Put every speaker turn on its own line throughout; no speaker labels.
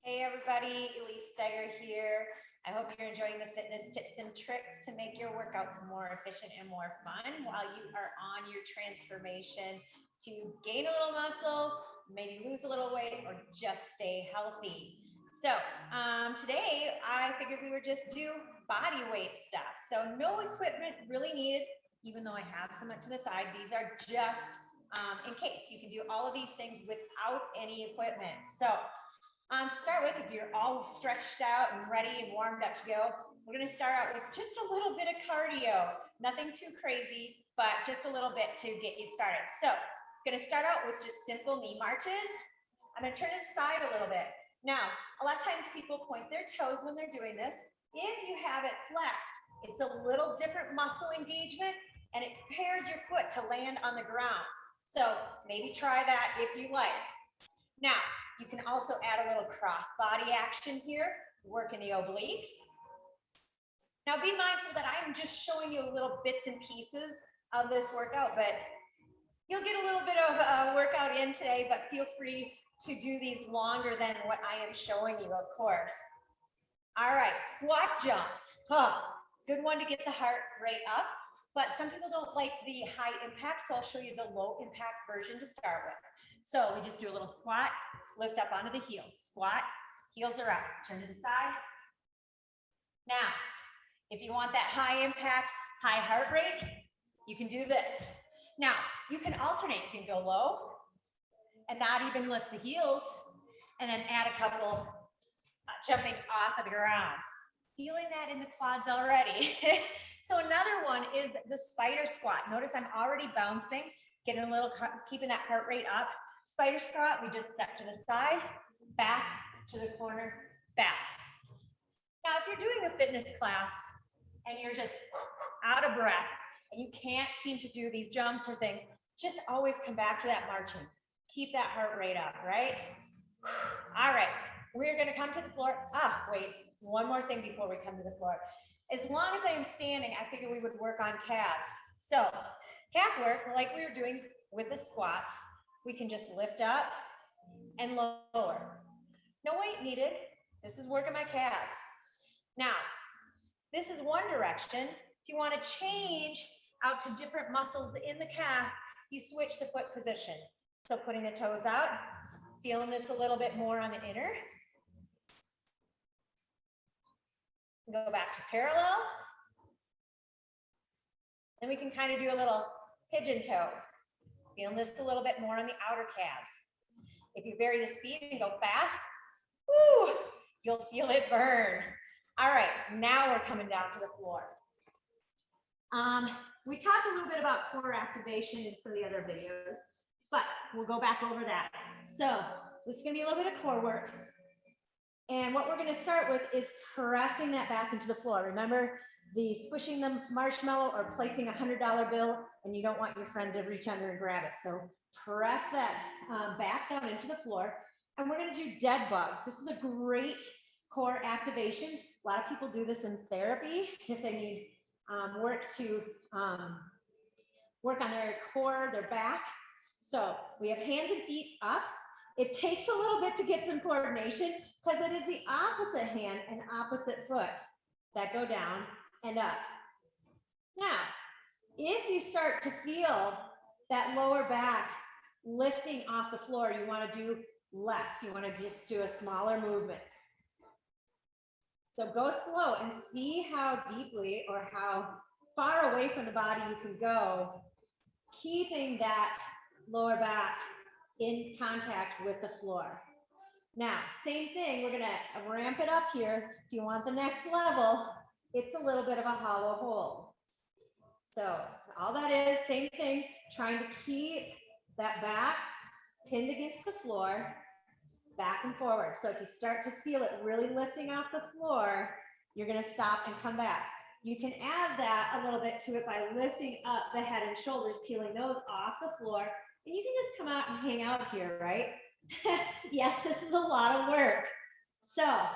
Hey everybody, Elise Steiger here. I hope you're enjoying the fitness tips and tricks to make your workouts more efficient and more fun while you are on your transformation to gain a little muscle, maybe lose a little weight, or just stay healthy. So today I figured we would just do body weight stuff. So no equipment really needed, even though I have some to the side. These are just in case. You can do all of these things without any equipment. So to start with, if you're all stretched out and ready and warmed up to go, we're going to start out with just a little bit of cardio. Nothing too crazy, but just a little bit to get you started. So I'm going to start out with just simple knee marches. I'm going to turn to the side a little bit. Now, a lot of times people point their toes when they're doing this. If you have it flexed, it's a little different muscle engagement, and it prepares your foot to land on the ground. So maybe try that if you like. Now, you can also add a little cross body action here, working the obliques. Now be mindful that I'm just showing you little bits and pieces of this workout, but you'll get a little bit of a workout in today, but feel free to do these longer than what I am showing you, of course. All right, squat jumps. Good one to get the heart rate up, but some people don't like the high impact, so I'll show you the low impact version to start with. So we just do a little squat, lift up onto the heels, squat, heels are up, turn to the side. Now, if you want that high impact, high heart rate, you can do this. Now, you can alternate, you can go low and not even lift the heels, and then add a couple jumping off of the ground. Feeling that in the quads already. So another one is the spider squat. Notice I'm already bouncing, getting a little, keeping that heart rate up. Spider squat, we just step to the side, back to the corner, back. Now, if you're doing a fitness class and you're just out of breath and you can't seem to do these jumps or things, just always come back to that marching. Keep that heart rate up, right? All right, we're gonna come to the floor. Wait, one more thing before we come to the floor. As long as I am standing, I figure we would work on calves. So calf work, like we were doing with the squats, we can just lift up and lower. No weight needed. This is working my calves. Now, this is one direction. If you want to change out to different muscles in the calf, you switch the foot position. So putting the toes out, feeling this a little bit more on the inner. Go back to parallel. Then we can kind of do a little pigeon toe. Feeling this a little bit more on the outer calves. If you vary the speed and go fast, woo, you'll feel it burn. All right, now we're coming down to the floor. We talked a little bit about core activation in some of the other videos, but we'll go back over that. So this is gonna be a little bit of core work. And what we're gonna start with is pressing that back into the floor. Remember the squishing the marshmallow or placing a $100 bill, and you don't want your friend to reach under and grab it. So press that back down into the floor. And we're gonna do dead bugs. This is a great core activation. A lot of people do this in therapy if they need work to work on their core, their back. So we have hands and feet up. It takes a little bit to get some coordination because it is the opposite hand and opposite foot that go down and up. Now, if you start to feel that lower back lifting off the floor, you want to do less. You want to just do a smaller movement. So go slow and see how deeply or how far away from the body you can go, keeping that lower back in contact with the floor. Now, same thing, we're gonna ramp it up here. If you want the next level, it's a little bit of a hollow hold. So all that is, same thing, trying to keep that back pinned against the floor, back and forward. So if you start to feel it really lifting off the floor, you're gonna stop and come back. You can add that a little bit to it by lifting up the head and shoulders, peeling those off the floor, and you can just come out and hang out here, right? Yes, this is a lot of work. So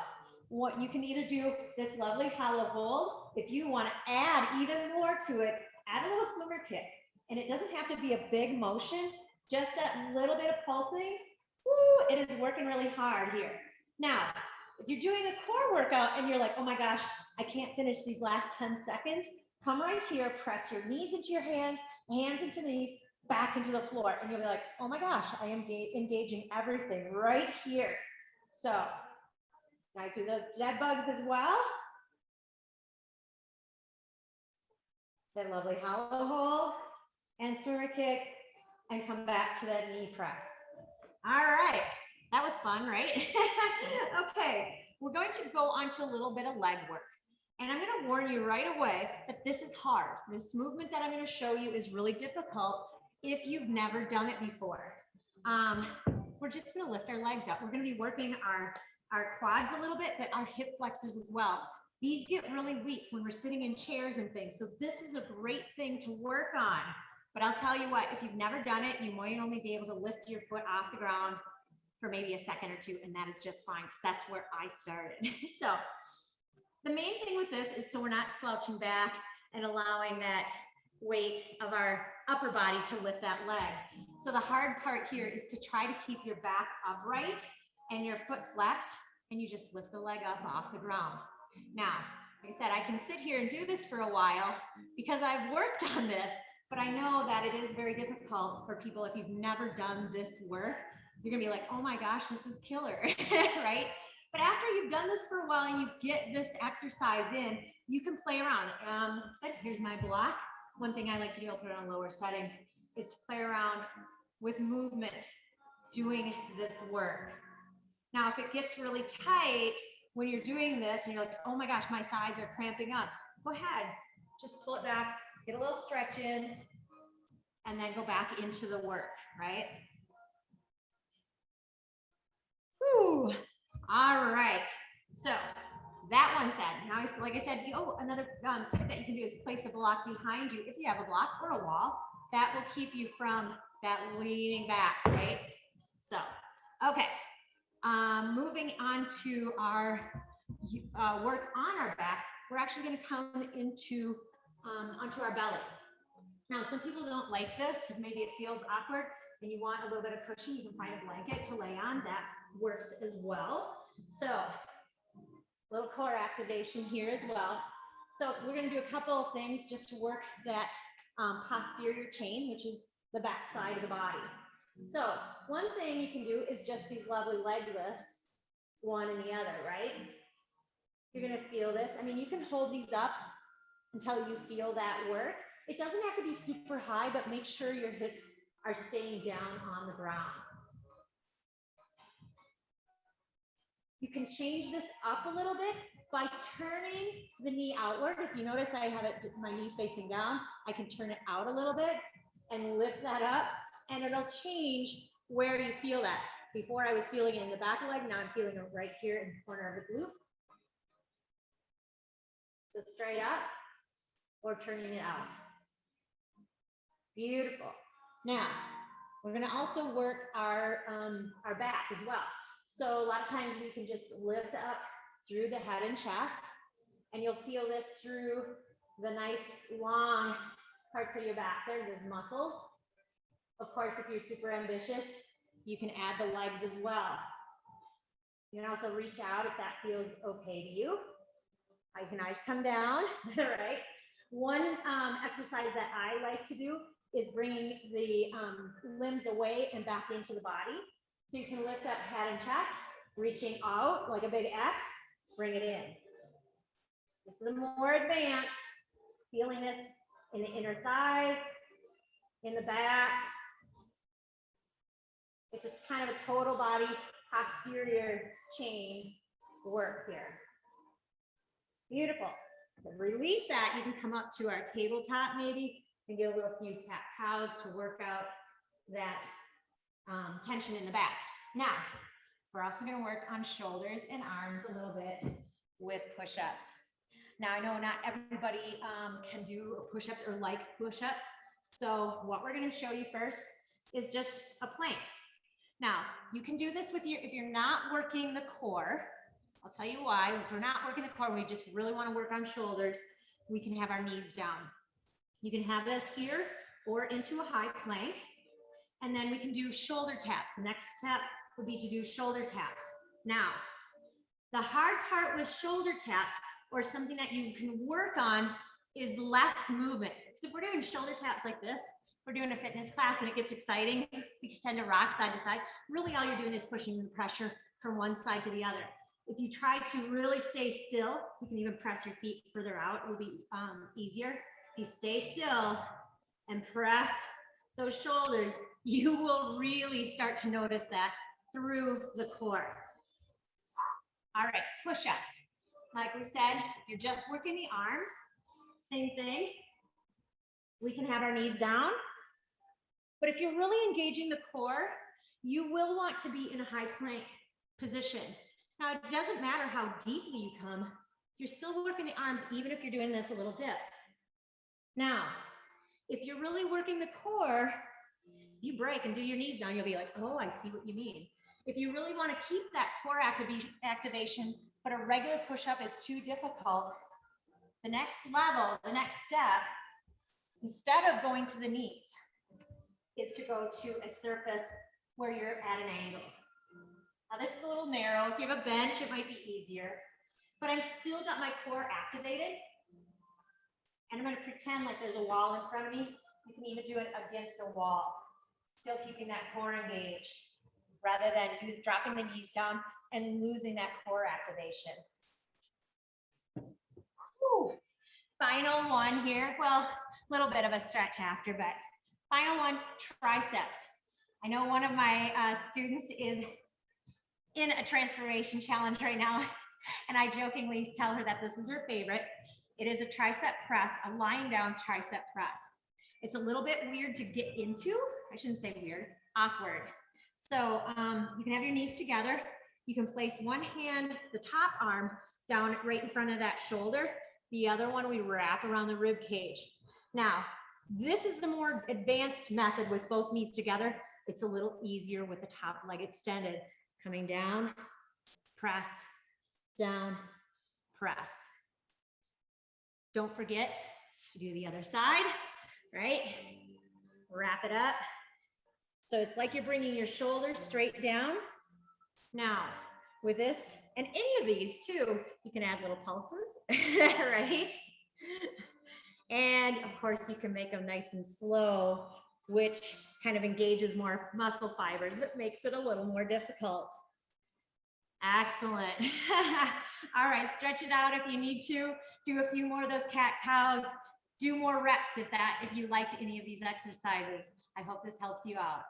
what you can either do this lovely hollow hold. If you want to add even more to it, add a little swimmer kick. And it doesn't have to be a big motion, just that little bit of pulsing. Woo, it is working really hard here. Now, if you're doing a core workout and you're like, oh my gosh, I can't finish these last 10 seconds, come right here, press your knees into your hands into the knees, back into the floor. And you'll be like, oh my gosh, I am engaging everything right here. So, guys, do those dead bugs as well. That lovely hollow hold and swimmer kick and come back to that knee press. All right, that was fun, right? Okay, we're going to go on to a little bit of leg work. And I'm gonna warn you right away that this is hard. This movement that I'm gonna show you is really difficult if you've never done it before. We're just gonna lift our legs up. We're gonna be working our quads a little bit, but our hip flexors as well. These get really weak when we're sitting in chairs and things. So this is a great thing to work on. But I'll tell you what, if you've never done it, you might only be able to lift your foot off the ground for maybe a second or two, and that is just fine, because that's where I started. So the main thing with this is so we're not slouching back and allowing that weight of our upper body to lift that leg. So the hard part here is to try to keep your back upright and your foot flexed, and you just lift the leg up off the ground. Now, like I said, I can sit here and do this for a while because I've worked on this, but I know that it is very difficult for people. If you've never done this work, you're gonna be like, oh my gosh, this is killer, right? But after you've done this for a while and you get this exercise in, you can play around. Here's my block. One thing I like to do, I'll put it on lower setting, is to play around with movement, doing this work. Now, if it gets really tight when you're doing this and you're like, oh my gosh, my thighs are cramping up, go ahead, just pull it back, get a little stretch in, and then go back into the work, right? Whew. All right, so that one said, now like I said, another tip that you can do is place a block behind you if you have a block or a wall. That will keep you from that leaning back, right? So, okay, moving on to our work on our back, we're actually going to come into onto our belly. Now, some people don't like this. Maybe it feels awkward and you want a little bit of cushion. You can find a blanket to lay on. That works as well. So, little core activation here as well. So we're going to do a couple of things just to work that posterior chain, which is the back side of the body. So one thing you can do is just these lovely leg lifts, one and the other, right? You're going to feel this. I mean, you can hold these up until you feel that work. It doesn't have to be super high, but make sure your hips are staying down on the ground. You can change this up a little bit by turning the knee outward. If you notice, I have my knee facing down. I can turn it out a little bit and lift that up, and it'll change where you feel that. Before I was feeling it in the back leg, now I'm feeling it right here in the corner of the glute. So straight up or turning it out. Beautiful. Now, we're gonna also work our back as well. So a lot of times we can just lift up through the head and chest, and you'll feel this through the nice long parts of your back. There's those muscles. Of course, if you're super ambitious, you can add the legs as well. You can also reach out if that feels okay to you. You can always come down, right? One exercise that I like to do is bringing the limbs away and back into the body. So you can lift up head and chest, reaching out like a big X, bring it in. This is more advanced, feeling this in the inner thighs, in the back. It's a kind of a total body posterior chain work here. Beautiful. So release that. You can come up to our tabletop maybe and get a little few cat cows to work out that tension in the back. Now, we're also going to work on shoulders and arms a little bit with push-ups. Now, I know not everybody can do push-ups or like push-ups. So what we're going to show you first is just a plank. Now, you can do this with if you're not working the core. I'll tell you why. If we're not working the core, we just really want to work on shoulders, we can have our knees down. You can have this here or into a high plank. And then we can do shoulder taps. The next step would be to do shoulder taps. Now, The hard part with shoulder taps, or something that you can work on, is less movement. So if we're doing shoulder taps like this, we're doing a fitness class and it gets exciting, we tend to rock side to side. Really all you're doing is pushing the pressure from one side to the other. If you try to really stay still, you can even press your feet further out. It will be easier. If you stay still and press those shoulders, you will really start to notice that through the core. All right, push-ups. Like we said, if you're just working the arms, same thing. We can have our knees down. But if you're really engaging the core, you will want to be in a high plank position. Now, it doesn't matter how deeply you come, you're still working the arms, even if you're doing this a little dip. Now, if you're really working the core, you break and do your knees down, you'll be like, oh, I see what you mean. If you really want to keep that core activation, but a regular push-up is too difficult, the next level, the next step, instead of going to the knees, is to go to a surface where you're at an angle. Now this is a little narrow. If you have a bench, it might be easier, but I've still got my core activated. And I'm going to pretend like there's a wall in front of me. You can even do it against a wall, still keeping that core engaged, rather than dropping the knees down and losing that core activation. Whew. Final one here. Well, a little bit of a stretch after, but final one, triceps. I know one of my students is in a transformation challenge right now, and I jokingly tell her that this is her favorite. It is a tricep press, a lying down tricep press. It's a little bit weird to get into. I shouldn't say weird, awkward. So you can have your knees together. You can place one hand, the top arm, down right in front of that shoulder. The other one we wrap around the rib cage. Now, this is the more advanced method with both knees together. It's a little easier with the top leg extended. Coming down, press, down, press. Don't forget to do the other side, right? Wrap it up. So it's like you're bringing your shoulders straight down. Now, with this, and any of these too, you can add little pulses, right? And of course, you can make them nice and slow, which kind of engages more muscle fibers, but makes it a little more difficult. Excellent. All right, stretch it out if you need to. Do a few more of those cat-cows. Do more reps if you liked any of these exercises. I hope this helps you out.